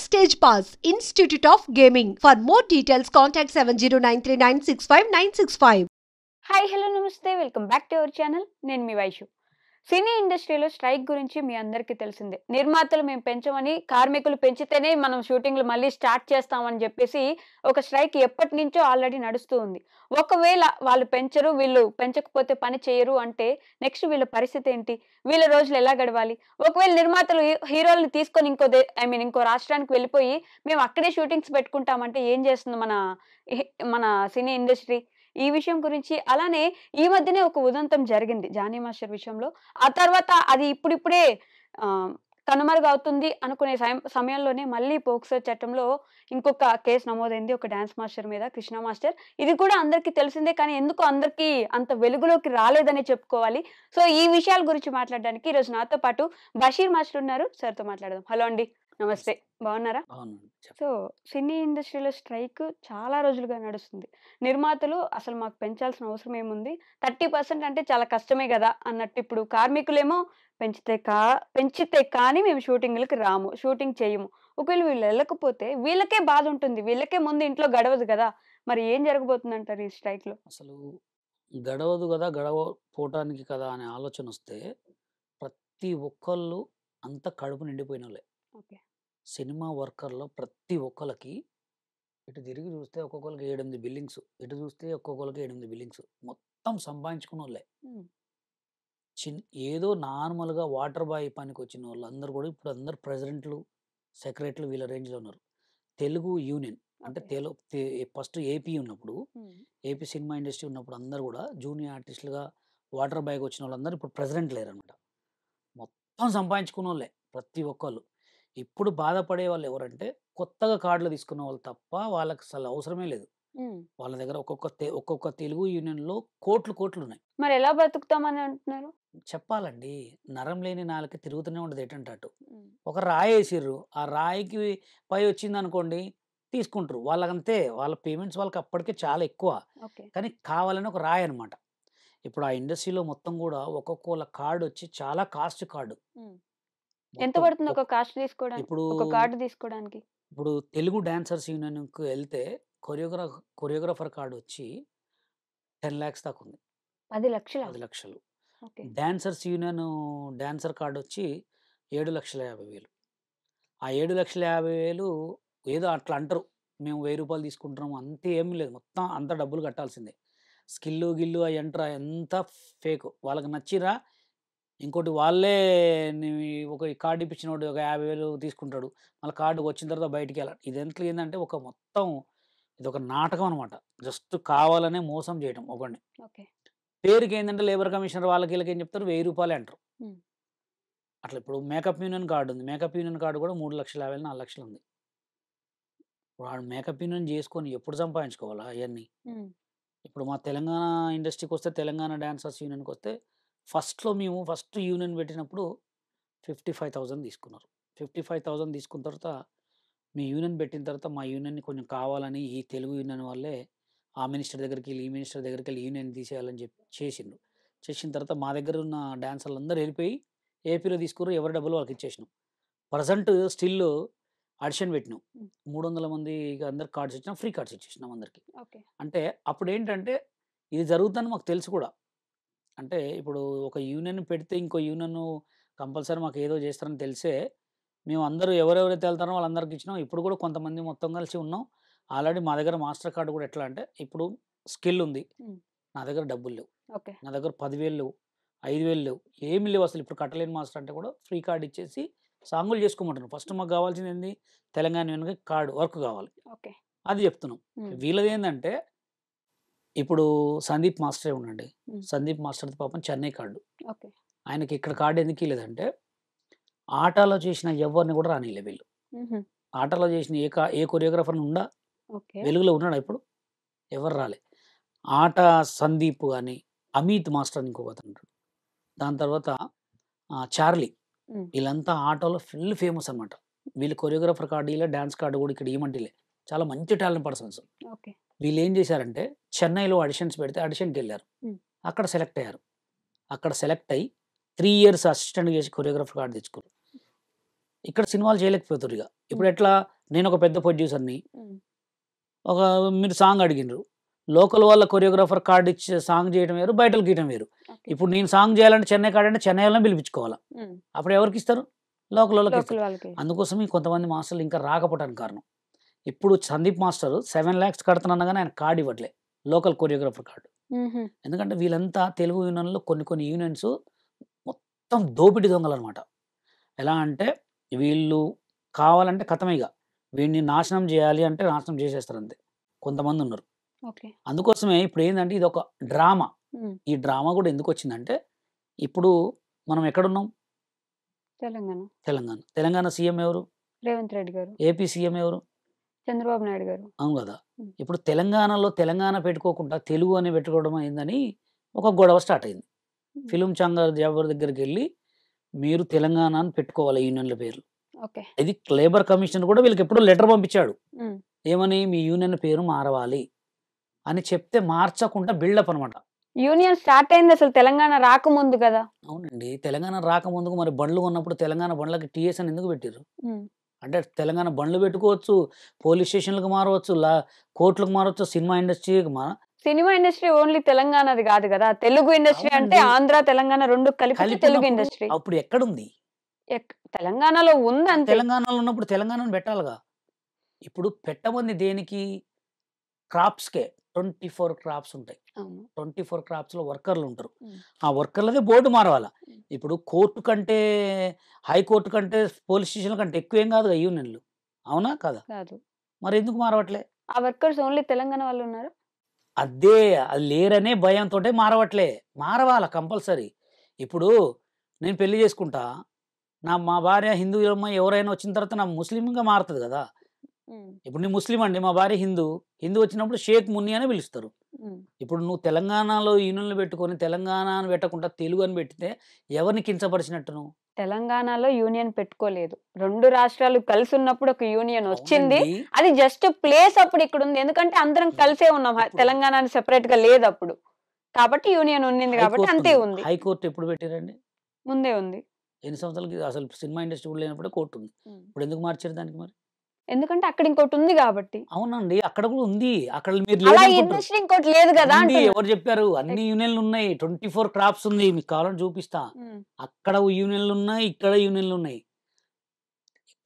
Backstage Pass, Institute of Gaming. For more details, contact 70939659659. Hi hello నమస్తే welcome back to our channel. నేను మీ వైషు. సినీ ఇండస్ట్రీలో strike గురించి మీ అందరికీ తెలిసిందే. నిర్మాతలు మేము పెంచమని, కార్మికులు పెంచితేనే మనం షూటింగ్లు మళ్ళీ స్టార్ట్ చేస్తామని చెప్పేసి ఒక స్ట్రైక్ ఎప్పటి నుంచో ఆల్రెడీ నడుస్తూ ఉంది. ఒకవేళ వాళ్ళు పెంచరు, వీళ్ళు పెంచకపోతే పని చేయరు అంటే నెక్స్ట్ వీళ్ళ పరిస్థితి ఏంటి? వీళ్ళ రోజులు ఎలా గడవాలి? ఒకవేళ నిర్మాతలు హీరోలను తీసుకొని ఇంకో రాష్ట్రానికి వెళ్ళిపోయి మేము అక్కడే షూటింగ్స్ పెట్టుకుంటామంటే ఏం చేస్తుంది మన సినీ ఇండస్ట్రీ? ఈ విషయం గురించి అలానే ఈ మధ్యనే ఒక ఉదంతం జరిగింది 'జానీ మాస్టర్' విషయంలో. ఆ తర్వాత అది ఇప్పుడిప్పుడే ఆహ్, కనుమరుగవుతుంది అనుకునే సమయంలోనే మళ్ళీ పోక్సో చట్టంలో ఇంకొక కేసు నమోదైంది. ఒక డాన్స్ మాస్టర్ మీద, కృష్ణ మాస్టర్. ఇది కూడా అందరికీ తెలిసిందే, కానీ ఎందుకో అందరికీ అంత వెలుగులోకి రాలేదనే చెప్పుకోవాలి. సో, ఈ విషయాల గురించి మాట్లాడడానికి ఈరోజు నాతో పాటు బషీర్ మాస్టర్ ఉన్నారు. సార్‌తో మాట్లాడదాం. హలో అండి. నమస్తే. బాగున్నారా? అవునండి. సో, సినీ ఇండస్ట్రీలో స్ట్రైక్ చాలా రోజులుగా నడుస్తుంది. నిర్మాతలు అసలు మాకు పెంచాల్సిన అవసరం ఏముంది? 30% అంటే చాలా కష్టమే గదా! అన్నట్టు ఇప్పుడు కార్మికులేమో పెంచితే కానీ మేము షూటింగ్‌లకి రాము. షూటింగ్ చేయము. ఒకవేళ వీళ్ళు ఎళ్ళకపోతే వీళ్ళకే బాధుంటుంది. వీళ్ళకే ముందు ఇంట్లో గడవదు గదా! మరి ఏం జరగబోతుందంటారు ఈ స్ట్రైక్‌లో? అసలు గడవదు గదా! గడవపోవటానికి కదా! అనే ఆలోచనొస్తే ప్రతి ఒక్కళ్ళు అంతా కడుపు నిండిపోయినోళ్ళే. ఓకే. సినిమా వర్కర్‌లో ప్రతి ఒక్కళ్ళకి ఇటు తిరిగి చూస్తే ఒక్కొక్కళ్ళకి 7, 8 బిల్డింగ్స్. ఇటు చూస్తే ఒక్కొక్కళ్ళకి 7, 8 బిల్డింగ్స్. మొత్తం సంపాదించుకున్నోళ్ళే. హ్మ్. ఏదో నార్మల్‌గా వాటర్ బాయ్ పనికొచ్చినోళ్ళందరూ గూడా ఇప్పుడు అందరూ ప్రెసిడెంట్‌లు, సెక్రటరీలు వీళ్ళ రేంజ్‌లో ఉన్నారు. తెలుగు యూనియన్ అంటే ఓకే. ఫస్ట్ ఏపీ ఉన్నప్పుడు, హ్మ్. ఏపీ సినిమా ఇండస్ట్రీ ఉన్నప్పుడు అందరూ గూడా జూనియర్ ఆర్టిస్ట్‌లుగా వాటర్ బాయ్‌గా వచ్చినోళ్ళందరూ ఇప్పుడు ప్రెసిడెంట్ లేరనమాట. మొత్తం సంపాదించుకున్నోళ్ళే ప్రతి ఒక్కళ్ళు. ఇప్పుడు బాధపడే వాళ్ళెవరంటే కొత్తగా కార్డులు తీసుకున్న వాళ్ళు తప్ప వాళ్ళకసలు అవసరమే లేదు. హ్మ్. వాళ్ళ దగ్గర ఒక్కొక్క తెలుగు యూనియన్‌లో కోట్లు కోట్లున్నాయి. మరెలా బతుకుతామని అంటున్నారు? చెప్పాలండి. నరం లేని నాలుక తిరుగుతూనే ఉంటది ఎటంటే అటు. హ్మ్. ఒక రాయేసిర్రు. ఆ రాయికి పై వచ్చిందనుకోండి తీసుకుంటారు. వాళ్ళకంతే. వాళ్ళ పేమెంట్స్ వాళ్ళకి అప్పటికే చాలా ఎక్కువ. ఓకే. కానీ కావాలని ఒక రాయనమాట. ఇప్పుడు ఆ ఇండస్ట్రీలో మొత్తం గూడా ఒక్కొక్కళ్ళ కార్డొచ్చి చాలా కాస్ట్ కార్డ్. హ్మ్. ఎంత మొత్తం పడుతుంది ఒక కాస్ట్ తీసుకోవడానికి? ఇప్పుడు, ఒక కార్డ్ తీసుకోవడానికి? ఇప్పుడు తెలుగు డాన్సర్స్ యూనియన్‌కి ఎళ్తే కొరియోగ్రాఫర్ కార్డొచ్చి 10,00,000 దాకా ఉంది. 10,00,000 10,00,000. ఓకే. డాన్సర్స్ యూనియన్ డాన్సర్ కార్డొచ్చి 7,50,000. ఆ 7,50,000 ఏదో అట్లా అంటారు. మేము రూ. 1000 తీసుకుంటున్నాము. అంతే ఏమి లేదు. మొత్తం అంతా డబ్బులు కట్టాల్సిందే. గిల్లు అయంటారా ఎంత ఫేకు. వాళ్ళకి నచ్చిర్రా ఇంకోటి వాళ్ళే నీ ఒక కార్డ్ ఇప్పించినోడు ఒక 50,000 తీసుకుంటాడు. మళ్ళా కార్డ్ వచ్చిన తర్వాత బయటికెళ్ళ ఇదంతా ఏందంటే ఒక మొత్తం ఇదొక నాటకం అనమాట. జస్ట్ కావాలనే మోసం చేయటం ఒకడిని. ఓకే. పేరుకేందంటే లేబర్ కమిషనర్ వాళ్ళకి వీళ్ళకి ఏం చెప్తారు? రూ. 1000 అంటారు. హ్మ్. అట్లా ఇప్పుడు మేకప్ యూనియన్ కార్డ్ ఉంది. మేకప్ యూనియన్ కార్డ్ కూడా 3,50,000, 4,00,000 ఉంది. వాడు మేకప్ యూనియన్ చేసుకొని ఎప్పుడు సంపాదించుకోవాలా అయన్నీ? హ్మ్. ఇప్పుడు మా తెలంగాణ ఇండస్ట్రీకొస్తే తెలంగాణ డాన్సర్స్ యూనియన్‌కొస్తే ఫస్ట్ యూనియన్ పెట్టినప్పుడు 55,000 తీసుకున్నారు. 55,000 తీసుకున్న తర్వాత మీ యూనియన్ పెట్టిన తర్వాత మా యూనియన్‌ని కొంచెం కావాలని ఈ తెలుగు యూనియన్ వాళ్ళే ఆ మినిస్టర్ దగ్గరికెళ్ళి, ఈ మినిస్టర్ దగ్గరికెళ్ళి యూనియన్ తీసేయాలని చెప్పి చేసిండ్రు. చేసిన తర్వాత మా దగ్గర ఉన్న డాన్సర్లందరూ ఎళ్ళిపోయి ఏపీలో తీసుకుర్రు. ఎవరి డబ్బులు వాళ్ళకి ఇచ్చేసినాం. ప్రెజెంట్ స్టిల్ ఆడిషన్ పెట్టినాం. హ్మ్. 300 మందికి అందరికి కార్డ్స్ ఇచ్చినాం. ఫ్రీ కార్డ్స్ ఇచ్చేసినాం అందరికి. ఓకే. అంటే అప్పుడేంటంటే ఇది జరుగుతుందని మాకు తెలుసు కూడా. అంటే ఇప్పుడు ఒక యూనియన్ పెడితే ఇంకో యూనియన్ కంపల్సరీ మాకేదో చేస్తారని తెలిసే మేమందరూ ఎవరెవరైతే ఎళ్తారో వాళ్ళందరికి ఇచ్చినాం. ఇప్పుడు కూడా కొంతమంది మొత్తం కలిసి ఉన్నాం. ఆల్రెడీ మా దగ్గర మాస్టర్ కార్డ్ కూడా ఎట్లా అంటే ఇప్పుడు స్కిల్ ఉంది. హ్మ్. నా దగ్గర డబ్బులు లేవు. ఓకే. నా దగ్గర 10,000 లేవు. 5,000 లేవు. ఏమి లేవు అసలు. ఇప్పుడు కట్టలేని మాస్టర్ అంటే కూడా ఫ్రీ కార్డ్ ఇచ్చేసి సాంగులు చేసుకోమంటున్నారు. ఫస్ట్ మాకు కావాల్సిందేంది తెలంగాణ యూనియన్‌కి కార్డ్ వర్క్ కావాలి. ఓకే. అది చెప్తున్నాం. హ్మ్. వీళ్ళదేందంటే ఇప్పుడు సందీప్ మాస్టరే ఉండండి. హ్మ్. సందీప్ మాస్టర్‌ది పాపం చెన్నై కార్డు. ఓకే. ఆయనకి ఇక్కడ కార్డ్ ఎందుకు ఇయలేదంటే ఆటాలో చేసిన ఎవ్వరిని కూడా రానీయలే వీళ్ళు. హుహు. ఆటాలో చేసిన ఏ కొరియోగ్రాఫర్‌ని ఓకే. వెలుగులో ఉన్నాడా ఇప్పుడు? ఎవరు రాలే. ఆట సందీప్ గాని, అమిత్ మాస్టర్ అని ఇంకొకతనుంటాడు. దాని తర్వాత చార్లీ. హ్మ్. వీళ్ళంతా ఆటోలో ఫుల్ ఫేమస్ అనమాట. వీళ్ళు కొరియోగ్రాఫర్ కార్డ్ ఇయలే, డాన్స్ కార్డ్ కూడా ఇక్కడ ఇయమంటే ఇయలే. చాలా మంచి టాలెంట్ పర్సన్స్. ఓకే. వీళ్ళేం చేశారంటే చెన్నైలో ఆడిషన్స్ పెడితే ఆడిషన్‌కెళ్లారు. హ్మ్. అక్కడ సెలెక్ట్ అయ్యారు. అక్కడ సెలెక్ట్ అయ్యి 3 ఇయర్స్ అసిస్టెంట్‌గా చేసి కొరియోగ్రాఫర్ కార్డ్ తెచ్చుకుర్రు. ఇక్కడ సినిమాలు చేయలేకపోతున్నారు ఇక. ఇప్పుడు ఎట్లా, నేను ఒక పెద్ద ప్రొడ్యూసర్ని, ఒక మీరు సాంగ్ అడిగినారు, లోకల్ వాళ్ళ కొరియోగ్రాఫర్ కార్డు ఇచ్చి సాంగ్ చేయడం వేరు, బయటకు గీయడం వేరు. ఇప్పుడు నేను సాంగ్ చేయాలంటే చెన్నై కార్డు అంటే చెన్నై వాళ్ళని పిలిపించుకోవాలా, అప్పుడు ఎవరికి ఇస్తారు? లోకల్ వాళ్ళకి ఇస్తారు. లోకల్ వాళ్ళకి అందుకోసం ఈ కొంతమంది మాస్టర్లు ఇంకా రాకపోవడానికి కారణం, ఇప్పుడు సందీప్ మాస్టర్ 7 lakhs కడుతున్నా కానీ ఆయన కార్డు ఇవ్వట్లే, లోకల్ కొరియోగ్రాఫర్ కార్డు. ఎందుకంటే వీళ్ళంతా తెలుగు యూనియన్లో కొన్ని యూనియన్స్ మొత్తం దోపిడి దొంగలు అనమాట. ఎలా అంటే వీళ్ళు కావాలంటే కథమేగా, వీడిని నాశనం చేయాలి అంటే నాశనం చేసేస్తారు అంతే. కొంతమంది ఉన్నారు. ఓకే అందుకోసమే ఇప్పుడు ఏంటంటే ఇది ఒక డ్రామా. ఈ డ్రామా కూడా ఎందుకు వచ్చిందంటే, ఇప్పుడు మనం ఎక్కడున్నాం? తెలంగాణ తెలంగాణ సీఎం ఎవరు? రేవంత్ రెడ్డి గారు, ఏపీ సీఎం ఎవరు? చంద్రబాబు నాయుడు గారు. అవును కదా. ఇప్పుడు తెలంగాణలో తెలంగాణ పెట్టుకోకుండా తెలుగు అని పెట్టుకోవడం అయిందని ఒక గొడవ స్టార్ట్ అయింది. ఫిలిం ఛాంబర్ ఎవరి దగ్గరికి వెళ్ళి మీరు తెలంగాణ అని పెట్టుకోవాలి యూనియన్ల పేర్లు. ఓకే ఇది లేబర్ కమిషనర్ కూడా వీళ్ళకి ఎప్పుడో లెటర్ పంపించాడు, ఏమని మీ యూనియన్ పేరు మారవాలి అని చెప్తే మార్చకుండా బిల్డప్ అనమాట. యూనియన్ స్టార్ట్ అయింది అసలు తెలంగాణ రాకముందు కదా. అవునండి, తెలంగాణ రాకముందుకు మరి బండ్లు కొన్నప్పుడు తెలంగాణ బండ్లకి టీఎస్ అని ఎందుకు పెట్టారు? అంటే తెలంగాణ బండ్లు పెట్టుకోవచ్చు, పోలీస్ స్టేషన్లకు మారవచ్చు, కోర్టులకు మారవచ్చు, సినిమా ఇండస్ట్రీకి సినిమా ఇండస్ట్రీ ఓన్లీ తెలంగాణది కాదు కదా, తెలుగు ఇండస్ట్రీ అంటే అవునండి. ఆంధ్ర తెలంగాణ రెండు కలిపి తెలుగు ఇండస్ట్రీ. అప్పుడు ఎక్కడుంది? తెలంగాణలో ఉంది అంతే. తెలంగాణలో ఉన్నప్పుడు తెలంగాణను పెట్టాలిగా. ఇప్పుడు పెట్టమంది దేనికి? క్రాప్స్కే. 24 క్రాప్స్ ఉంటాయి. 24 క్రాప్స్లో వర్కర్లు ఉంటారు. ఆ వర్కర్లదే బోర్డు మారవాల. ఇప్పుడు కోర్టు కంటే, హైకోర్టు కంటే, పోలీస్ స్టేషన్ కంటే ఎక్కువ ఏం కాదు యూనియన్లు, అవునా కాదా? కాదు. మరి ఎందుకు మారవట్లే? ఆ వర్కర్స్ ఓన్లీ తెలంగాణ వాళ్ళు ఉన్నారు. అదే అది లేరనే భయంతో మారవట్లే. మారవాల కంపల్సరీ. ఇప్పుడు నేను పెళ్లి చేసుకుంటా, మా భార్య హిందూ అమ్మాయి ఎవరైనా వచ్చిన తర్వాత నా ముస్లింగా మారుతుంది కదా. ఇప్పుడు నేను ముస్లిం అండి, మా భార్య హిందూ వచ్చినప్పుడు షేక్ మున్ని అనే పిలుస్తారు. ఇప్పుడు నువ్వు తెలంగాణలో యూనియన్లు పెట్టుకొని తెలంగాణ అని పెట్టకుండా తెలుగు అని పెట్టితే ఎవరిని కించపరిచినట్టు? నువ్వు తెలంగాణలో యూనియన్ పెట్టుకోలేదు, రెండు రాష్ట్రాలు కలిసి ఉన్నప్పుడు ఒక యూనియన్ వచ్చింది. అది జస్ట్ ప్లేస్ అప్పుడు ఇక్కడ ఉంది, ఎందుకంటే అందరం కలిసే ఉన్నాం. తెలంగాణ సెపరేట్ గా లేదు అప్పుడు, కాబట్టి యూనియన్ ఉంది కాబట్టి అంతే ఉంది. హైకోర్టు ఎప్పుడు పెట్టారండి? ముందే ఉంది. ఎన్ని సంవత్సరాలకి? అసలు సినిమా ఇండస్ట్రీ కూడా లేనప్పుడే కోర్టు ఉంది. ఇప్పుడు ఎందుకు మార్చారు దానికి? మరి ఎందుకంటే అక్కడ ఇంకోటి ఉంది కాబట్టి. అవునండి, అక్కడ కూడా ఉంది. అక్కడ మీరు ఇండస్ట్రీ ఇంకోటి లేదు కదా. ఎవరు చెప్పారు? అన్ని యూనియన్లు ఉన్నాయి. 24 క్రాప్స్ ఉంది, మీకు కావాలని చూపిస్తా. అక్కడ యూనియన్లు ఉన్నాయి, ఇక్కడ యూనియన్లు ఉన్నాయి.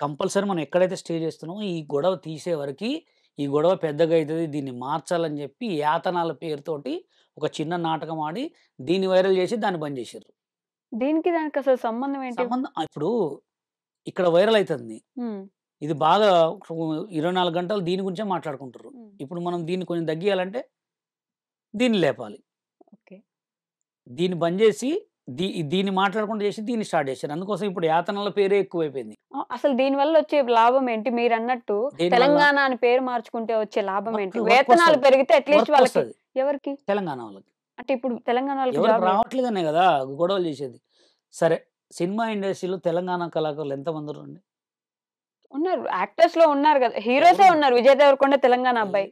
కంపల్సరీ మనం ఎక్కడైతే స్టే చేస్తున్నామో ఈ గొడవ తీసే వరకు, ఈ గొడవ పెద్దగా అవుతుంది, దీన్ని మార్చాలని చెప్పి యాతనాల పేరుతోటి ఒక చిన్న నాటకం ఆడి దీన్ని వైరల్ చేసి దాన్ని బంద్ చేశారు. దీనికి దానికి అసలు సంబంధం ఏంటి? ఇప్పుడు ఇక్కడ వైరల్ అవుతుంది, ఇది బాగా 24 గంటలు దీని గురించే మాట్లాడుకుంటారు. ఇప్పుడు మనం దీన్ని కొంచెం తగ్గియాలంటే దీన్ని లేపాలి. దీన్ని బంద్ చేసి దీన్ని మాట్లాడకుండా చేసి దీన్ని స్టార్ట్ చేశారు. అందుకోసం ఇప్పుడు యాతనల పేరే ఎక్కువైపోయింది. అసలు దీని వల్ల వచ్చే లాభం ఏంటి? మీరు అన్నట్టు తెలంగాణ అని పేరు మార్చుకుంటే వచ్చే లాభం ఏంటి? వేతనాలు పెరిగితే అట్లీస్ట్ వాళ్ళకి, ఎవరికి? తెలంగాణ వాళ్ళకి. అంటే ఇప్పుడు తెలంగాణ వాళ్ళకి రావట్లేదనే కదా గొడవలు చేసేది. సరే, సినిమా ఇండస్ట్రీలో తెలంగాణ కళాకారులు ఎంతమంది ఉన్నారు? యాక్టర్స్ లో ఉన్నారు కదా, హీరోసే ఉన్నారు. విజయ్ దేవరకొండ తెలంగాణ అబ్బాయి,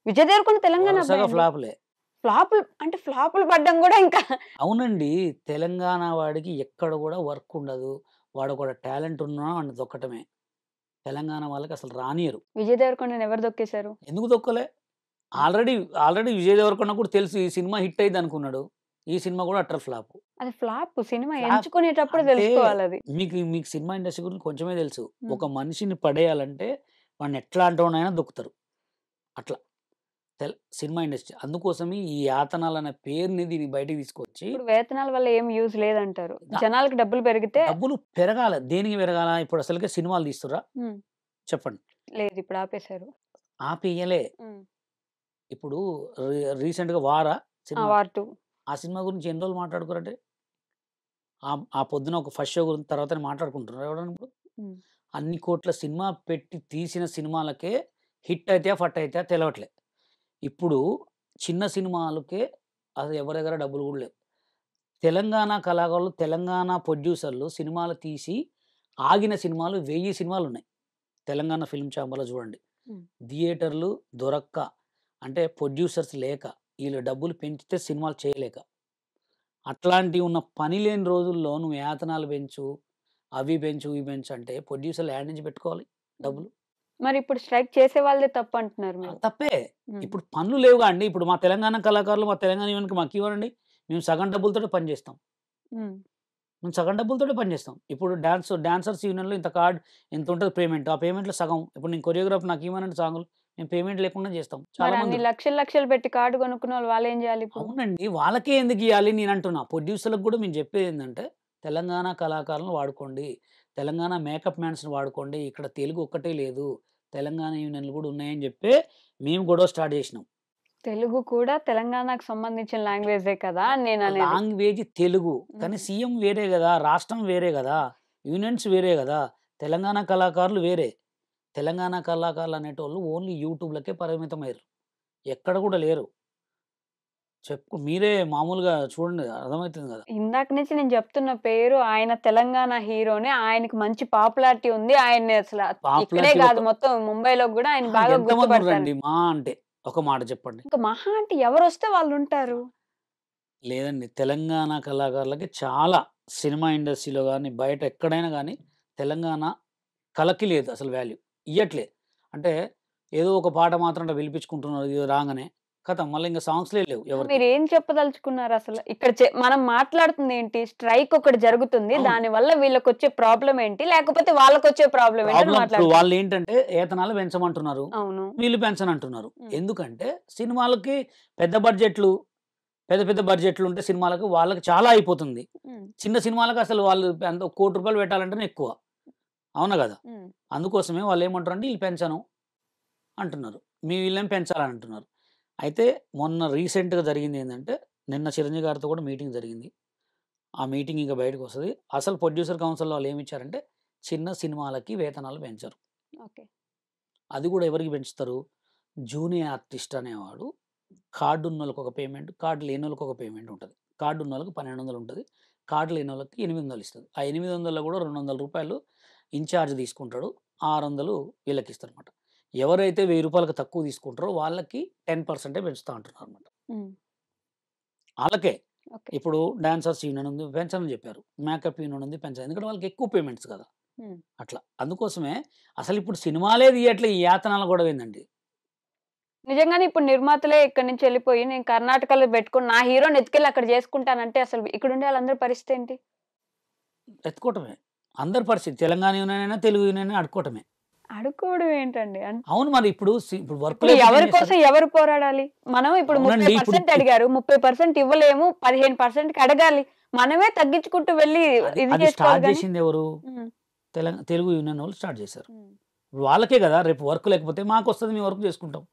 విజయ్ దేవరకొండ తెలంగాణ అబ్బాయి. ఫ్లాపులు అంటే ఫ్లాపులు పడ్డం కూడా ఇంకా. అవునండి, తెలంగాణ వాడికి ఎక్కడ కూడా వర్క్ ఉండదు, వాడు కూడా టాలెంట్ ఉన్నా అని దొక్కటమే. తెలంగాణ వాళ్ళకి అసలు రానియరు. విజయ్ దేవరకొండని ఎవరు దొక్కేశారు? ఎందుకు దొక్కలే? ఆల్రెడీ విజయ్ దేవరకొండ కూడా తెలుసు ఈ సినిమా హిట్ అయింది అనుకున్నాడు. ఈ సినిమా కూడా అట్టర్ ఫ్లాప్. అది ఫ్లాప్. సినిమా ఎంచుకునేటప్పుడు తెలుసుకోవాలి. అది మీకు సినిమా ఇండస్ట్రీ గురించి కొంచెమే తెలుసు. ఒక మనిషిని పడేయాలంటే వాడిని ఎట్లాంటి వాడినైనా దొక్కుతారు. అట్లా సినిమా ఇండస్ట్రీ. అందుకోసమే ఈ యాతనాలు అనే పేరుని దీన్ని బయటకు తీసుకొచ్చి, ఇప్పుడు వేతనాల వల్ల ఏం యూజ్ లేదంటారు. జనాలకి డబ్బులు పెరిగితే, డబ్బులు పెరగాల. దేనికి పెరగాల? ఇప్పుడు అసలుకే సినిమాలు తీస్తురా చెప్పండి? లేదు, ఇప్పుడు ఆపేశారు. ఆపేయలే. ఇప్పుడు రీసెంట్ గా వార్ 2 ఆ సినిమా గురించి ఎన్ని రోజులు మాట్లాడుకోరంటే, ఆ పొద్దున ఒక ఫస్ట్ షో గురించి తర్వాత మాట్లాడుకుంటున్నారు ఎవడన్నా? ఇప్పుడు అన్ని కోట్ల సినిమా పెట్టి తీసిన సినిమాలకే హిట్ అయితే ఫట్ అయితే తెలవట్లే. ఇప్పుడు చిన్న సినిమాలకే అది ఎవరి దగ్గర డబ్బులు కూడా లేవు. తెలంగాణ కళాకారులు, తెలంగాణ ప్రొడ్యూసర్లు సినిమాలు తీసి ఆగిన సినిమాలు 1000 సినిమాలు ఉన్నాయి తెలంగాణ ఫిల్మ్ ఛాంబర్లో. చూడండి, థియేటర్లు దొరక్క, అంటే ప్రొడ్యూసర్స్ లేక, వీళ్ళు డబ్బులు పెంచితే సినిమాలు చేయలేక, అట్లాంటివి ఉన్న పని లేని రోజుల్లో నువ్వు యాతనాలు పెంచు, అవి పెంచు, ఇవి పెంచు అంటే ప్రొడ్యూసర్‌లు యాడ నుంచి పెట్టుకోవాలి డబ్బులు? మరి ఇప్పుడు స్ట్రైక్ చేసే వాళ్ళదే తప్పు అంటున్నారు మీరు. తప్పే. హ్మ్. ఇప్పుడు పనులు లేవుగా అండి. ఇప్పుడు మా తెలంగాణ కళాకారులు, మా తెలంగాణ యూనియన్‌కి మాకివ్వరండి. మేము సగం డబ్బులతోటే పని చేస్తాం. హ్మ్. మేము సగం డబ్బులతోటే పని చేస్తాం. ఇప్పుడు డాన్సర్స్ యూనియన్‌లో ఇంతుంటది పేమెంట్. ఆ పేమెంట్‌లో సగం ఇప్పుడు నేను కొరియోగ్రాఫర్ నాకివ్వనండి సాంగులు. మేము పేమెంట్ లేకుండా చేస్తాం. చాలా మరి అన్ని మంది లక్షలు లక్షలు పెట్టి కార్డ్ కొనుక్కున్నోళ్ళు వాళ్ళేం జేయాలి ఇప్పుడు? అవునండి. వాళ్ళకే ఎందుకియ్యాలి నేనంటున్నా. ప్రొడ్యూసర్‌లకు గూడా మేము చెప్పేదేందంటే, తెలంగాణ కళాకారులను వాడుకోండి. తెలంగాణ మేకప్ మ్యాన్స్‌ని వాడుకోండి. ఇక్కడ తెలుగు ఒక్కటే లేదు. తెలంగాణ యూనియన్‌లు గూడా ఉన్నాయని జెప్పే మేము గొడవ స్టార్ట్ జేసినాం. తెలుగు కూడా తెలంగాణకు సంబంధించిన లాంగ్వేజే కదా అని నేననేది. లాంగ్వేజ్ తెలుగు. కానీ హ్మ్. సీఎం వేరే గదా! రాష్ట్రం వేరే గదా! యూనియన్స్ వేరే గదా! తెలంగాణ కళాకారులు వేరే. తెలంగాణ కళాకారులు అనేటోళ్ళు ఓన్లీ యూట్యూబ్‌లకే పరిమితమయ్యిర్రు. ఎక్కడ గూడా లేరు. మీరే మామూలుగా చూడండి అర్థమైతుంది గదా! ఇందాక నుంచి నేను జెప్తున్న పేరు ఆయన తెలంగాణ హీరోనే. ఆయనకి మంచి పాపులారిటీ ఉంది. ఆయన్ని అసల ఇక్కడే పాపులారిటీ గాదు మొత్తం ముంబైలో గూడా ఆయన బాగా గుర్తుపడతారు. ఎంతమందుర్రండి అంటే? ఒక మాట చెప్పండి. ఇంక మహా అంటే ఎవరొస్తే వాళ్ళుంటారు. లేదండి. తెలంగాణ కళాకారులకి చాలా సినిమా ఇండస్ట్రీలో గాని, బయట ఎక్కడైనా గాని తెలంగాణ కళకి లేదు అసలు వాల్యూ. ఇయ్యట్లే. అంటే ఏదో ఒక పాట మాత్రం అట్లా పిలిపించుకుంటున్నారు ఇది రాంగానే. ఖతం మళ్ళీ ఇంక సాంగ్స్‌లే లేవు ఎవరికీ. మీరేం చెప్పదలుచుకున్నారసల? ఇక్కడ మనం మాట్లాడుతుందేంటి? స్ట్రైక్ ఒకటి జరుగుతుంది. అవును. దానివల్ల వీళ్ళకొచ్చే ప్రాబ్లమ్ ఏంటి? లేకపోతే వాళ్ళకొచ్చే ప్రాబ్లమ్ ఏంటి అని ప్రాబ్లమ్ ఇప్పుడు మాట్లాడుతున్నారు. వాళ్ళేంటంటే ఏతనాలు పెంచమంటున్నారు. అవును. వీళ్ళు పెంచనంటున్నారు. హ్మ్. ఎందుకంటే సినిమాలకి పెద్ద బడ్జెట్‌లు, పెద్ద పెద్ద బడ్జెట్‌లుంటే సినిమాలకు వాళ్ళకి చాలా అయిపోతుంది. హ్మ్. చిన్న సినిమాలకు అసలు వాళ్ళు ఎంత రూ. 1,00,00,000 పెట్టాలంటేనే ఎక్కువ. అవునా గదా! హ్మ్. అందుకోసమే వాళ్ళేమంటారంటే ఈళ్ళు పెంచను అంటున్నారు. వీళ్ళేమో పెంచాలని అంటున్నారు. అయితే మొన్న రీసెంట్‌గా జరిగిందేందంటే, నిన్న చిరంజీవి గారితో కూడా మీటింగ్ జరిగింది. ఆ మీటింగ్ ఇంక బయటకొస్తది. అసలు ప్రొడ్యూసర్ కౌన్సిల్ వాళ్ళేమిచ్చారంటే, చిన్న సినిమాలకి వేతనాలు పెంచరు. ఓకే. అది గూడా ఎవరికి పెంచుతారు? జూనియర్ ఆర్టిస్ట్ అనేవాడు కార్డున్నోళ్ళకి ఒక పేమెంట్, కార్డ్ లేనోళ్ళకి ఒక పేమెంట్ ఉంటది. కార్డున్నోళ్ళకి 1,200 ఉంటది. కార్డ్ లేనోళ్ళకి 800 ఇస్తది. ఆ 800లో గూడా రూ. 200 ఇన్‌చార్జ్ తీసుకుంటాడు. 600 వీళ్ళకిస్తారనమాట. ఎవరైతే రూ. 1000కి తక్కువ తీసుకుంటారో వాళ్ళకి 10% పెంచుతా అంటున్నారనమాట. హ్మ్. ఆళ్ళకే. ఓకే. ఇప్పుడు డాన్సర్స్ యూనియన్ ఉంది పెంచనని చెప్పారు. మేకప్ యూనియన్ ఉంది పెంచను. ఎందుకంటే వాళ్ళకి ఎక్కువ పేమెంట్స్ కదా! హ్మ్. అట్లా. అందుకోసమే అసలిప్పుడు సినిమాలే తీయట్లే ఈ యాతనల గొడవేందండి? నిజంగానే ఇప్పుడు నిర్మాతలే ఇక్కడి నుంచి ఎళ్ళిపోయి నేను కర్ణాటకలో పెట్టుకొని నా హీరోని ఎత్తుకెళ్ళి అక్కడ జేసుకుంటానంటే అసలు ఇక్కడుండే వాళ్ళందరి పరిస్థితేంటి? ఎత్తుకోవటమే. అందరి పరిస్థితి తెలంగాణ యూనియన్ అయినా, తెలుగు యూనియన్ అయినా అడుక్కోవటమే. అడుక్కోవడం ఏంటండి? అవును మరి ఇప్పుడు వర్క్ ఇప్పుడు లేకపోతే ఏం ఎవరి చేస్తారు? కోసం ఎవరు పోరాడాలి? మనం ఇప్పుడు అవునండి. ఇప్పుడు 30% అడిగారు. 30% ఇవ్వలేము. 15%కి అడగాలి. మనమే తగ్గించుకుంటూ వెళ్లి అది ఇది అది చేసుకోవాలి స్టార్ట్ గానీ జేసిందెవరు? హ్మ్. తెలుగు యూనియన్ వాళ్ళు స్టార్ట్ జేశారు. హ్మ్. వాళ్ళకే గదా! రేపు వర్క్ లేకపోతే మాకొస్తది మేము వర్క్ జేసుకుంటాం.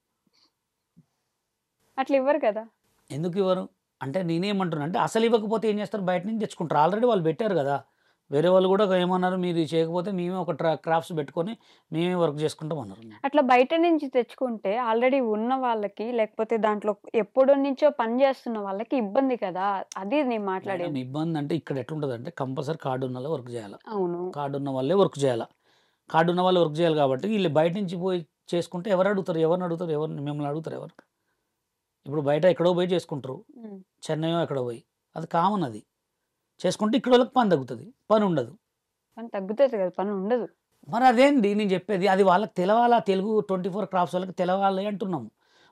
అట్లా ఇవ్వరు కదా! ఎందుకివ్వరు? అంటే నేనేమంటున్నా అంటే అసలివ్వకపోతే ఏం జేస్తారు? బయట నుంచి తెచ్చుకుంటారు. ఆల్రెడీ వాళ్ళు పెట్టారు గదా! వేరే వాళ్ళు గూడా ఏమన్నారు? మీరు ఇది చేయకపోతే మేమే ఒక క్రాఫ్ట్స్ పెట్టుకొని మేమే వర్క్ జేసుకుంటాం అన్నారు. అట్లా బయట నుంచి తెచ్చుకుంటే ఆల్రెడీ ఉన్న వాళ్ళకి లేకపోతే దాంట్లో ఎప్పటినుంచో పని చేస్తున్న వాళ్ళకి ఇబ్బంది కదా! అది నేను మేడం మాట్లాడేది. ఇబ్బందంటే ఇక్కడ ఎట్లుంటదంటే కంపల్సరీ కార్డున్నోళ్ళే వర్క్ జేయాల. అవును. కార్డున్న వాళ్ళే వర్క్ జేయాల. కార్డున్న వాళ్ళు వర్క్ జేయాలి గాబట్టి ఈళ్ళు బయట నుంచి పోయి చేసుకుంటే ఎవరడుగుతారు? ఎవరినడుగుతారు? మిమ్మల్ని అడుగుతారా ఎవరు? ఇప్పుడు బయట ఎక్కడో పోయి చేసుకుంటారు. హ్మ్. చెన్నైయో ఎక్కడో పోయి. అది కామన్ అది. చేసుకుంటే ఇక్కడోళ్ళకి పని తగ్గుతది. పనుండదు. పని తగ్గుతది కదా! పని ఉండదు. మరి అదేంది నేను జెప్పేది. అది వాళ్ళకి తెలవాలా తెలుగు 24 క్రాఫ్ట్స్ వాళ్ళకి తెలవాలి అంటున్నాం.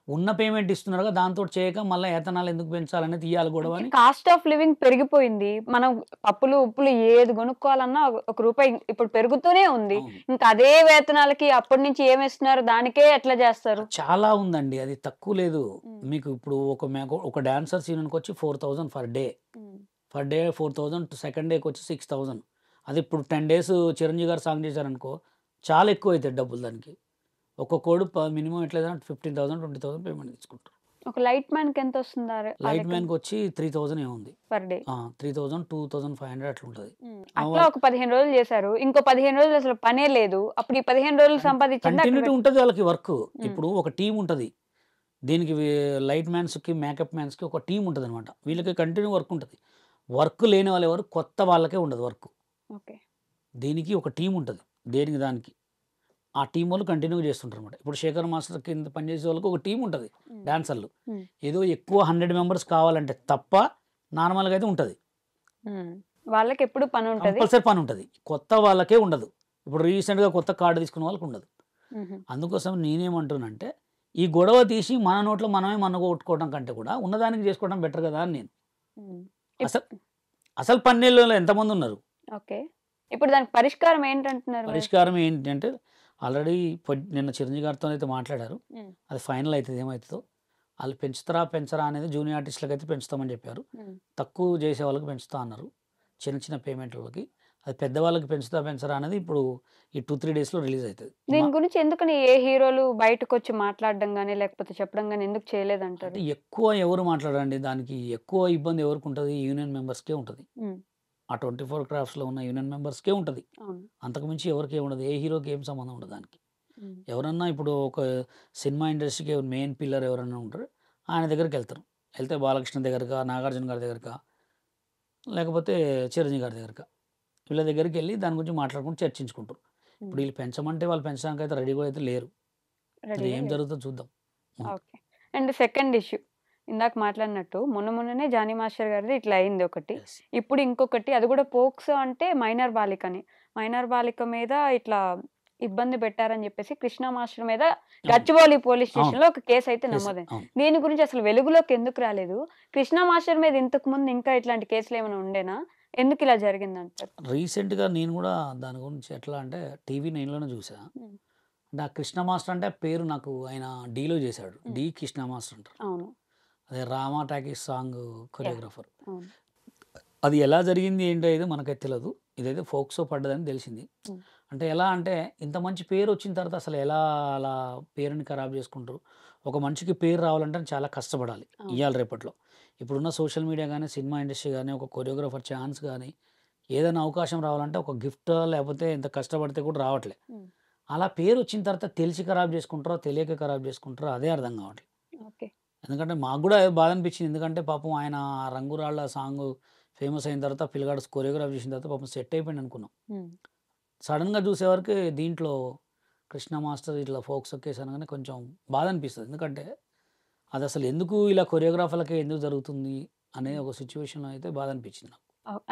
ఉన్న పేమెంట్ ఇస్తున్నారుగా దాంతోటి చేయక మళ్ళా ఏతనాలు ఎందుకు పెంచాలని తీయాలి గొడవ అంటే అని కాస్ట్ ఆఫ్ లివింగ్ పెరిగిపోయింది. మనం పప్పులు, ఉప్పులు ఏది కొనుక్కోవాలన్నా ఒక రూపాయి ఇప్పుడు పెరుగుతూనే ఉంది. అవును. ఇంకా అదే వేతనాలకి అప్పటి నుంచి ఏమిస్తున్నారు దానికే ఎట్లా చేస్తారు? చాలా ఉందండి. అది తక్కువ లేదు. హ్మ్. మీకు ఇప్పుడు ఒక డాన్సర్స్ యూనియన్‌కొచ్చి 4,000 పర్ డే. హ్మ్. పర్ డే 4,000 సెకండ్ డేకొచ్చి 6,000 అది ఇప్పుడు 10 డేస్ చిరంజీవి గారు సాంగ్ చేశారనుకో చాలా ఎక్కువైతాయి డబ్బులు దానికి. ఒక్కొక్కోడు మినిమమ్ ఎట్లా లేదన్నా 15,000, 20,000 పేమెంట్ తీసుకుంటారు. ఒక లైట్ మ్యాన్‌కి ఎంతొస్తుంది ఆ లైట్ లెక్కన? మ్యాన్‌కొచ్చి 3,000 ఏమో ఉంది. Per day. 3,000, 2,500 అట్లుంటది. అట్లా ఒక 15 రోజులు చేశారు. ఇంకో 15 రోజులు అసలు పనే లేదు. అప్పుడు ఈ 15 రోజులు సంపాదించింది అక్కడ కంటిన్యూటీ ఉంటది వాళ్ళకి వర్క్. హ్మ్. ఇప్పుడు ఒక టీమ్ ఉంటది. దీనికి లైట్ మ్యాన్స్‌కి, మేకప్ మ్యాన్స్‌కి ఒక టీమ్ ఉంటదనమాట. వీళ్ళకి కంటిన్యూ వర్క్ ఉంటది. వర్క్ లేని వాళ్ళెవరు కొత్త వాళ్ళకే ఉండదు వర్క్. ఓకే. దీనికి ఒక టీమ్ ఉంటది. దేనికి దానికి. ఆ టీమ్ వాళ్ళు కంటిన్యూగా చేస్తుంటారనమాట. ఇప్పుడు శేఖర్ మాస్టర్ కింద పనిచేసే వాళ్ళకి ఒక టీమ్ ఉంటది. హ్మ్. డాన్సర్లు. హ్మ్. ఏదో ఎక్కువ 100 మెంబర్స్ కావాలంటే తప్ప నార్మల్‌గా అయితే ఉంటది. హ్మ్. వాళ్ళకి ఎప్పుడు పని ఉంటది. కంపల్సరీ పని ఉంటుంది, కొత్త వాళ్ళకే ఉండదు. ఇప్పుడు రీసెంట్గా కొత్త కార్డు తీసుకున్న వాళ్ళకి ఉండదు. అందుకోసం నేనేమంటున్నానంటే ఈ గొడవ తీసి మన నోట్లో మనమే కొట్టుకోవడం కంటే కూడా ఉన్నదానికి చేసుకోవడం బెటర్ కదా అని నేను. అసలు అసలు పన్నెల్లో ఎంతమంది ఉన్నారు? ఓకే, ఇప్పుడు దానికి పరిష్కారం ఏంటంటున్నారు? పరిష్కారం ఏంటంటే ఆల్రెడీ నిన్న చిరంజీవి గారితో అయితే మాట్లాడారు, అది ఫైనల్ అవుతుంది ఏమవుతుందో. వాళ్ళు పెంచరా అనేది జూనియర్ ఆర్టిస్టులకు అయితే పెంచుతామని చెప్పారు, తక్కువ చేసే వాళ్ళకి పెంచుతా అన్నారు, చిన్న చిన్న పేమెంట్లకి. అది పెద్దవాళ్ళకి పెంచరా అనేది ఇప్పుడు ఈ 2-3 డేస్లో రిలీజ్ అవుతుంది. దీని గురించి ఎందుకని ఏ హీరోలు బయటకు వచ్చి మాట్లాడడం కానీ లేకపోతే చెప్పడం కానీ ఎందుకు చేయలేదంటారు? అంటే ఎక్కువ ఎవరు మాట్లాడండి, దానికి ఎక్కువ ఇబ్బంది ఎవరికి ఉంటుంది? యూనియన్ మెంబర్స్కే ఉంటుంది. ఆ 24 క్రాఫ్ట్స్లో ఉన్న యూనియన్ మెంబర్స్కే ఉంటుంది, అంతకుమించి ఎవరికి ఉండదు. ఏ హీరోకి ఏం సంబంధం ఉండదు దానికి. ఎవరన్నా ఇప్పుడు ఒక సినిమా ఇండస్ట్రీకి మెయిన్ పిల్లర్ ఎవరన్నా ఉంటారు, ఆయన దగ్గరికి వెళ్తే బాలకృష్ణ దగ్గరకా, నాగార్జున గారి దగ్గరకా, లేకపోతే చిరంజీవి గారి దగ్గరకా, వీళ్ళ దగ్గరికి వెళ్ళి దాని గురించి మాట్లాడుకుంటూ చర్చించుకుంటారు. ఇప్పుడు వీళ్ళు పెంచమంటే వాళ్ళు పెంచడానికి అయితే రెడీ కూడా అయితే లేరు. అది ఏం జరుగుతుందో చూద్దాం. ఓకే, అండ్ సెకండ్ ఇష్యూ ఇందాక మాట్లాడినట్టు మొన్ననే జానీ మాస్టర్ గారిది ఇట్లా అయింది ఒకటి, ఇప్పుడు ఇంకొకటి, అది కూడా పోక్సో అంటే మైనర్ బాలిక మీద ఇట్లా ఇబ్బంది పెట్టారని చెప్పేసి కృష్ణ మాస్టర్ మీద గచ్చిబౌలి పోలీస్ స్టేషన్ లో ఒక కేసు అయితే నమోదైంది. దీని గురించి అసలు వెలుగులోకి ఎందుకు రాలేదు? కృష్ణ మాస్టర్ మీద ఇంతకు ముందు ఇంకా ఇట్లాంటి కేసులు ఏమైనా ఉండేనా? ఎందుకు ఇలా జరిగిందంటారు? రీసెంట్గా నేను కూడా దాని గురించి ఎట్లా అంటే టీవీ 9లోనే చూసా. అంటే ఆ కృష్ణ మాస్టర్ అంటే పేరు నాకు ఆయన డీలో చేశాడు, డి కృష్ణ మాస్టర్ అంటారు. అవును, అదే రామా టాకీస్ సాంగ్ కొరియోగ్రాఫర్. అది ఎలా జరిగింది ఏంటో అయితే మనకైతే తెలియదు, ఇదైతే ఫోక్సో పడ్డదని తెలిసింది. అంటే ఎలా అంటే ఇంత మంచి పేరు వచ్చిన తర్వాత అసలు ఎలా అలా పేరుని ఖరాబ్ చేసుకుంటారు? ఒక మనిషికి పేరు రావాలంటే చాలా కష్టపడాలి ఇవాళ రేపట్లో. ఇప్పుడున్న సోషల్ మీడియా కానీ, సినిమా ఇండస్ట్రీ కానీ, ఒక కొరియోగ్రాఫర్ ఛాన్స్ కానీ, ఏదైనా అవకాశం రావాలంటే ఒక గిఫ్ట్ లేకపోతే ఎంత కష్టపడితే కూడా రావట్లే. అలా పేరు వచ్చిన తర్వాత తెలిసి ఖరాబ్ చేసుకుంటారో తెలియక ఖరాబ్ చేసుకుంటారో అదే అర్థం కావట్లేదు. ఎందుకంటే మాకు కూడా బాధ అనిపించింది, ఎందుకంటే పాపం ఆయన రంగురాళ్ళ సాంగ్ ఫేమస్ అయిన తర్వాత పిల్లగాడు కొరియోగ్రాఫ్ చేసిన తర్వాత పాపం సెట్ అయిపోయింది అనుకున్నాం. సడన్గా చూసేవరకు దీంట్లో కృష్ణ మాస్టర్ ఇట్లా ఫోక్సో కేసు అనగానే కొంచెం బాధ అనిపిస్తుంది. ఎందుకంటే అది అసలు ఎందుకు ఇలా కొరియోగ్రాఫర్లకే ఎందుకు జరుగుతుంది అనే ఒక సిచ్యువేషన్లో అయితే బాధ అనిపించింది నాకు.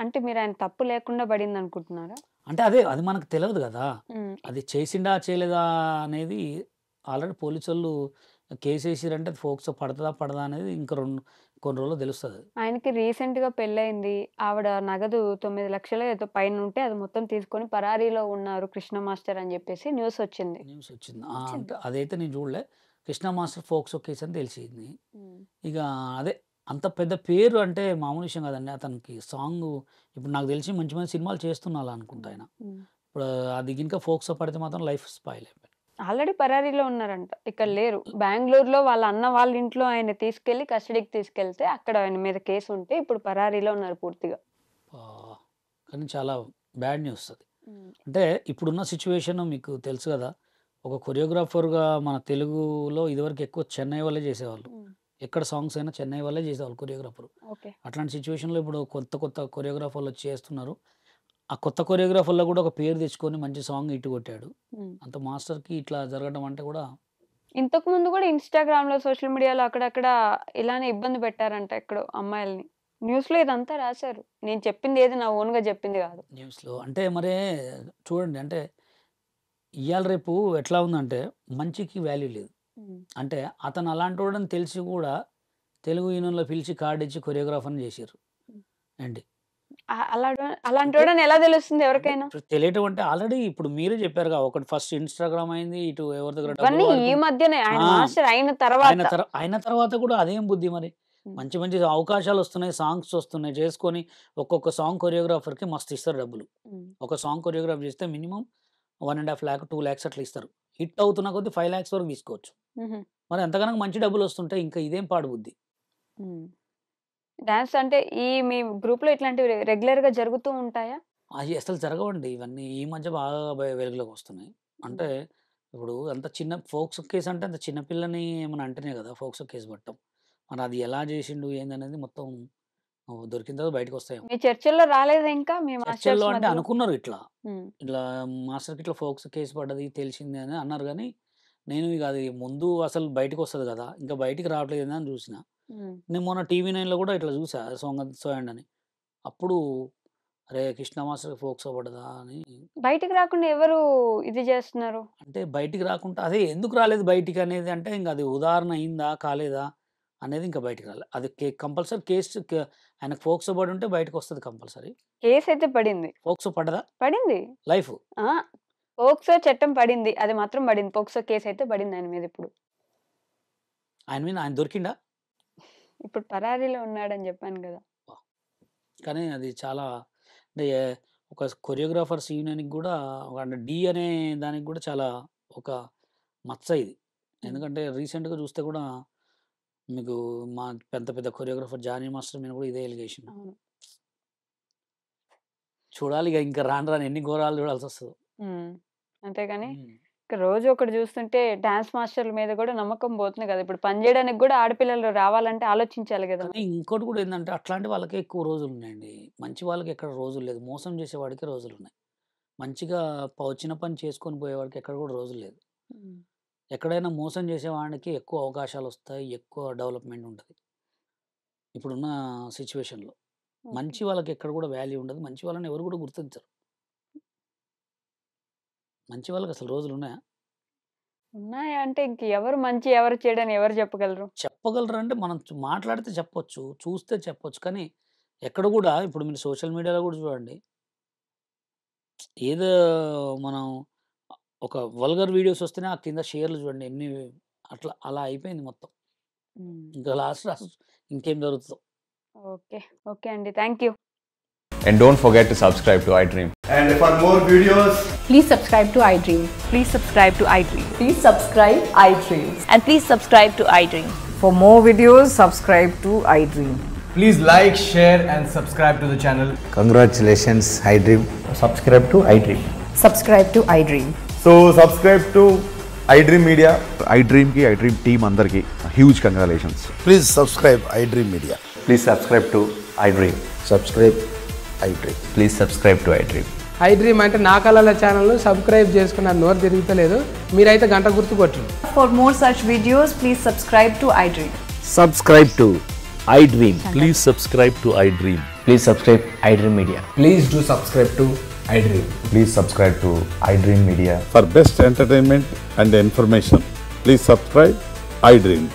అంటే మీరు ఆయన తప్పు లేకుండా పడింది అనుకుంటున్నారా? అంటే అది మనకు తెలియదు కదా, అది చేసిండా చేయలేదా అనేది. ఆల్రెడీ పోలీసు వాళ్ళు కేసు వేసిరంటే ఫోక్సో పడదా అనేది ఇంకా కొన్ని రోజులు తెలుస్తుంది. ఆయనకి రీసెంట్ గా పెళ్ళయింది, ఆవిడ నగదు 9 లక్షలు ఏదో పైన ఉంటే అది మొత్తం తీసుకొని పరారీలో ఉన్నారు కృష్ణ మాస్టర్ అని చెప్పేసి న్యూస్ వచ్చింది. అంటే అదైతే నేను చూడలే. కృష్ణ మాస్టర్ ఫోక్సో కేసు అని తెలిసింది. ఇక అదే అంత పెద్ద పేరు అంటే మామూలు విషయం కాదండి. అతనికి సాంగ్ ఇప్పుడు నాకు తెలిసి మంచి మంచి సినిమాలు చేస్తున్నా అనుకుంటా ఆయన. ఇప్పుడు అది ఇంకా ఫోక్సో పడితే మాత్రం లైఫ్ స్పాయిల్ అయిపోయింది. ఆల్రెడీ పరారీలో ఉన్నారంట, ఇక్కడ లేరు. బెంగళూరులో వాళ్ళ అన్న వాళ్ళ ఇంట్లో ఆయన తీసుకెళ్లి కస్టడీకి తీసుకెళ్తే అక్కడ ఆయన మీద కేసు ఉంటే ఇప్పుడు పరారీలో ఉన్నారు పూర్తిగా. కానీ చాలా బ్యాడ్ న్యూస్ అది. అంటే ఇప్పుడున్న సిచ్యువేషన్ మీకు తెలుసు కదా, ఒక కొరియోగ్రాఫర్గా మన తెలుగులో ఇదివరకు ఎక్కువ చెన్నై వాళ్ళే చేసేవాళ్ళు. ఎక్కడ సాంగ్స్ అయినా చెన్నై వాళ్ళే చేసేవాళ్ళు కొరియోగ్రాఫర్. అట్లాంటి సిచ్యువేషన్లో ఇప్పుడు కొత్త కొరియోగ్రాఫర్లు వచ్చి చేస్తున్నారు. ఆ కొత్త కొరియోగ్రాఫర్లో కూడా ఒక పేరు తెచ్చుకొని మంచి సాంగ్ ఇటు కొట్టాడు. అంత మాస్టర్కి ఇట్లా జరగడం అంటే కూడా. ఇంతకు ముందు కూడా ఇన్స్టాగ్రామ్ లో సోషల్ మీడియాలో అక్కడక్కడ ఇలానే ఇబ్బంది పెట్టారంట ఎక్కడో అమ్మాయిల్ని. న్యూస్ లో ఇదంతా రాశారు. నేను చెప్పింది ఏది నా ఓన్ గా చెప్పింది కాదు. న్యూస్లో అంటే మరే చూడండి, అంటే ఇవాళ రేపు ఎట్లా ఉందంటే మంచికి వాల్యూ లేదు. అంటే అతను అలాంటి వాడని తెలిసి కూడా తెలుగు యూనియన్లో పిలిచి కార్డు ఇచ్చి కొరియోగ్రాఫర్ని చేశారు అండి. అలాంటి వాడని ఎలా తెలుస్తుంది ఎవరికైనా? తెలియటం అంటే ఆల్రెడీ ఇప్పుడు మీరే చెప్పారు కదా, ఒకటి ఫస్ట్ ఇన్స్టాగ్రామ్ అయింది, ఇటు ఎవరి దగ్గర ఈ మధ్యనే ఆయన మాస్టర్ అయిన తర్వాత కూడా అదేం బుద్ధి మరి. మంచి మంచి అవకాశాలు వస్తున్నాయి, సాంగ్స్ వస్తున్నాయి, చేసుకొని ఒక్కొక్క సాంగ్ కొరియోగ్రాఫర్కి మస్తు ఇస్తారు డబ్బులు. ఒక సాంగ్ కొరియోగ్రాఫ్ చేస్తే మినిమం 1.5 lakh 2 lakhs అట్లా ఇస్తారు. హిట్ అవుతున్న కొద్ది 5 lakhs వరకు తీసుకోవచ్చు. మరి ఎంతకన్నా మంచి డబ్బులు వస్తుంటాయి, ఇంకా ఇదేం పాడు బుద్ధి. డాన్స్ అంటే ఈ మీ గ్రూప్ లో ఇట్లాంటివి రెగ్యులర్ గా జరుగుతూ ఉంటాయా? అవి అసలు జరగవండి, ఇవన్నీ ఈ మధ్య బాగా వెలుగులోకి వస్తున్నాయి. అంటే ఇప్పుడు అంత చిన్న ఫోక్సో కేసు అంటే అంత చిన్నపిల్లని ఏమైనా అంటేనే కదా ఫోక్సో కేసు పట్టం. మరి అది ఎలా చేసిండు ఏందనేది మొత్తం దొరికిన తర్వాత బయటకు వస్తాయి. మీ చర్చల్లో రాలేదు ఇంకా? మీ చర్చల్లో అంటే అనుకున్నారు ఇట్లా మాస్టర్కి ఇట్లా ఫోక్సో కేసు పడ్డది తెలిసింది అని అన్నారు, కానీ నేను ఇక అది ముందు అసలు బయటకు వస్తుంది కదా, ఇంకా బయటికి రావట్లేదు అని చూసిన. నేను మొన్న టీవీ 9లో కూడా ఇట్లా చూసా సోంగ్ సోయండ్ అని. అప్పుడు అరే కృష్ణ మాస్టర్కి ఫోక్స్ పడదా అని. బయటికి రాకుండా ఎవరు ఇది చేస్తున్నారు? అంటే బయటికి రాకుండా అదే ఎందుకు రాలేదు బయటికి అనేది అంటే ఇంక అది ఉదాహరణ అయిందా కాలేదా అనేది ఇంకా బయటికి రాలేదు. అది కంపల్సరీ ఆయనకు ఫోక్స్ పడి ఉంటే బయటకు వస్తుంది కంపల్సరీ. కేసు అయితే పడింది. ఫోక్స్ పడదా పడింది. లైఫ్ పోక్సో చట్టం పడింది. అది మాత్రం పడింది. పోక్సో కేసు అయితే పడింది ఆయన మీద ఇప్పుడు. ఆయన మీద ఆయన దొరికిండా? ఇప్పుడు పరారీలో ఉన్నాడని చెప్పాను కదా. కానీ అది చాలా అంటే ఒక కొరియోగ్రాఫర్స్ యూనియన్కి కూడా అంటే డి అనే దానికి కూడా చాలా ఒక మచ్చ ఇది. ఎందుకంటే రీసెంట్గా చూస్తే కూడా మీకు మా పెద్ద పెద్ద కొరియోగ్రాఫర్ జానీ మాస్టర్ మీద కూడా ఇదే ఎలిగేషన్. అవును. చూడాలి ఇక ఇంకా రాను రాను ఎన్ని ఘోరాలు చూడాల్సి వస్తుందో. అంతేగాని రోజు ఒకటి చూస్తుంటే డాన్స్ మాస్టర్ల మీద కూడా నమ్మకం పోతుంది కదా. ఇప్పుడు పని చేయడానికి కూడా ఆడపిల్లలు రావాలంటే ఆలోచించాలి కదా. కానీ ఇంకోటి కూడా ఏంటంటే అట్లాంటి వాళ్ళకే ఎక్కువ రోజులు ఉన్నాయండి. మంచి వాళ్ళకి ఎక్కడ రోజులు లేదు. మోసం చేసేవాడికి రోజులు ఉన్నాయి. మంచిగా వచ్చిన పని చేసుకొని పోయేవాడికి ఎక్కడ కూడా రోజులు లేదు. ఎక్కడైనా మోసం చేసేవాడికి ఎక్కువ అవకాశాలు వస్తాయి, ఎక్కువ డెవలప్మెంట్ ఉంటుంది ఇప్పుడున్న సిచ్యువేషన్లో. మంచి వాళ్ళకి ఎక్కడ కూడా వాల్యూ ఉండదు. మంచి వాళ్ళని ఎవరు కూడా గుర్తించరు. మంచి వాళ్ళకి అసలు రోజులు ఉన్నాయా? ఉన్నాయా అంటే ఇంక ఎవరు మంచి ఎవరు చేయడని ఎవరు చెప్పగలరు? చెప్పగలరు అంటే మనం మాట్లాడితే చెప్పొచ్చు, చూస్తే చెప్పొచ్చు. కానీ ఎక్కడ కూడా ఇప్పుడు మీరు సోషల్ మీడియాలో కూడా చూడండి, ఏదో మనం ఒక వల్గర్ వీడియోస్ వస్తేనే ఆ కింద షేర్లు చూడండి ఎన్ని అట్లా అలా అయిపోయింది మొత్తం. ఇంకా లాస్ట్ ఇంకేం జరుగుతుందో. ఓకే. ఓకే అండి. Thank you. And don't forget to subscribe to iDream. And for more videos, Please subscribe to iDream. Please subscribe to iDream. Please subscribe iDream. And please subscribe to iDream. For more videos, subscribe to iDream. please like, share and subscribe to the channel. Congratulations, iDream. Subscribe to iDream. Subscribe to iDream. So subscribe to iDream Media. iDream ki iDream team andarki huge congratulations. Please subscribe iDream Media. Please subscribe to iDream. Subscribe iDream. Please subscribe to iDream. iDream అంటే నా కళల channel subscribe చేసుకున్న నోరు తిరుగుతలేదు. మీరైతే గంట గుర్తు కొట్టండి. For more such videos, please subscribe to iDream. Subscribe to iDream. Please subscribe to iDream. Please subscribe iDream Media. Please do subscribe to iDream. Please subscribe to iDream Media. For best entertainment and information, please subscribe iDream.